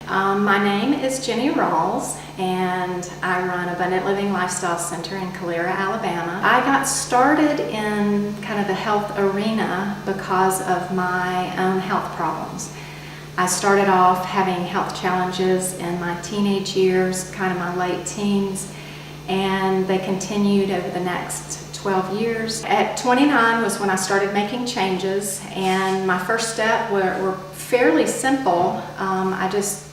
My name is Ginny Rawls, and I run Abundant Living Lifestyle Center in Calera, Alabama. I got started in kind of the health arena because of my own health problems. I started off having health challenges in my teenage years, kind of my late teens, and they continued over the next 12 years. At 29 was when I started making changes, and my first step were fairly simple. I just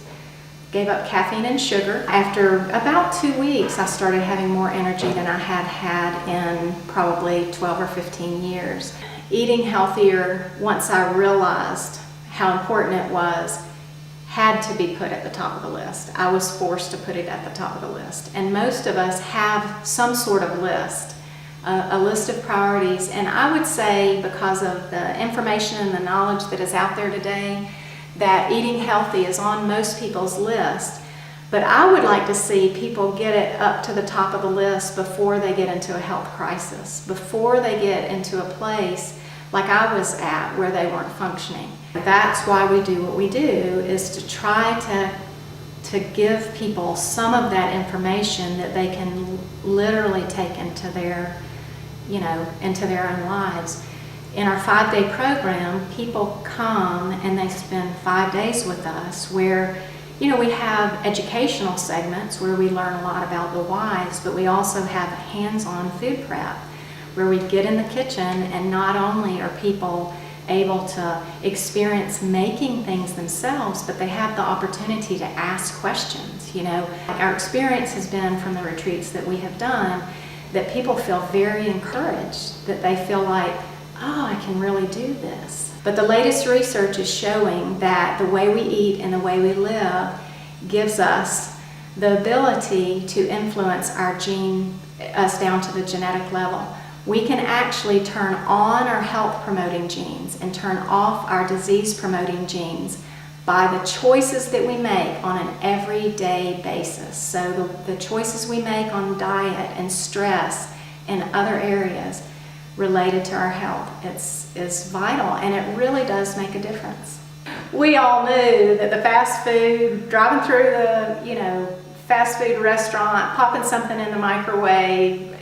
gave up caffeine and sugar. After about 2 weeks, I started having more energy than I had had in probably 12 or 15 years. Eating healthier, once I realized how important it was, had to be put at the top of the list. I was forced to put it at the top of the list. And most of us have some sort of list, a list of priorities. And I would say, because of the information and the knowledge that is out there today, that eating healthy is on most people's list. But I would like to see people get it up to the top of the list before they get into a health crisis, before they get into a place like I was at where they weren't functioning. That's why we do what we do, is to try to give people some of that information that they can literally take into their, into their own lives. In our 5-day program, people come and they spend 5 days with us where, we have educational segments where we learn a lot about the whys, but we also have hands-on food prep where we get in the kitchen, and not only are people able to experience making things themselves, but they have the opportunity to ask questions. Our experience has been from the retreats that we have done that people feel very encouraged, that they feel like, oh, I can really do this. But the latest research is showing that the way we eat and the way we live gives us the ability to influence us down to the genetic level. We can actually turn on our health-promoting genes and turn off our disease-promoting genes by the choices that we make on an everyday basis. So the choices we make on diet and stress and other areas related to our health, is vital, and it really does make a difference. We all knew that the fast food, driving through the fast food restaurant, popping something in the microwave,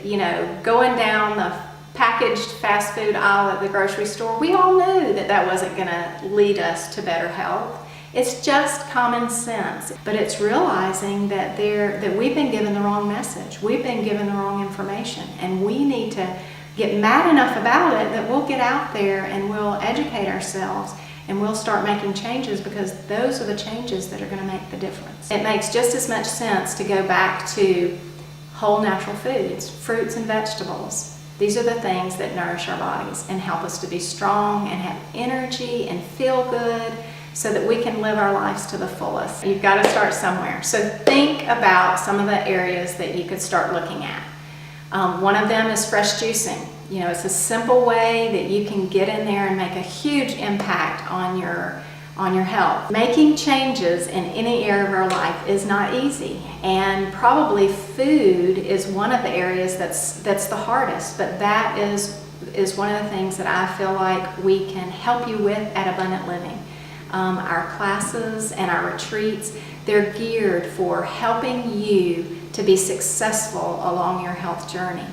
going down the packaged fast food aisle at the grocery store, we all knew that wasn't going to lead us to better health. It's just common sense, but it's realizing that we've been given the wrong message, we've been given the wrong information, and we need to get mad enough about it that we'll get out there and we'll educate ourselves and we'll start making changes, because those are the changes that are going to make the difference. It makes just as much sense to go back to whole natural foods, fruits and vegetables. These are the things that nourish our bodies and help us to be strong and have energy and feel good so that we can live our lives to the fullest. You've got to start somewhere. So think about some of the areas that you could start looking at. One of them is fresh juicing. It's a simple way that you can get in there and make a huge impact on your health. Making changes in any area of our life is not easy, and probably food is one of the areas that's the hardest, but that is one of the things that I feel like we can help you with at Abundant Living. Our classes and our retreats, they're geared for helping you to be successful along your health journey.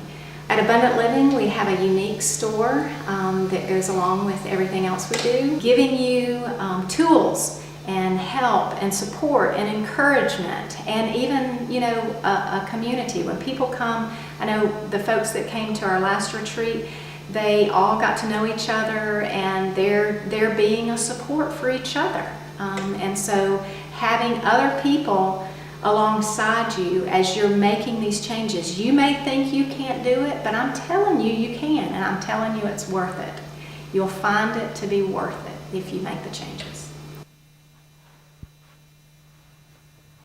At Abundant Living, we have a unique store that goes along with everything else we do, giving you tools and help and support and encouragement, and even a community. When people come, I know the folks that came to our last retreat, they all got to know each other, and they're being a support for each other. And so having other people alongside you as you're making these changes, you may think you can't do it, but I'm telling you, you can, and I'm telling you it's worth it. You'll find it to be worth it if you make the changes.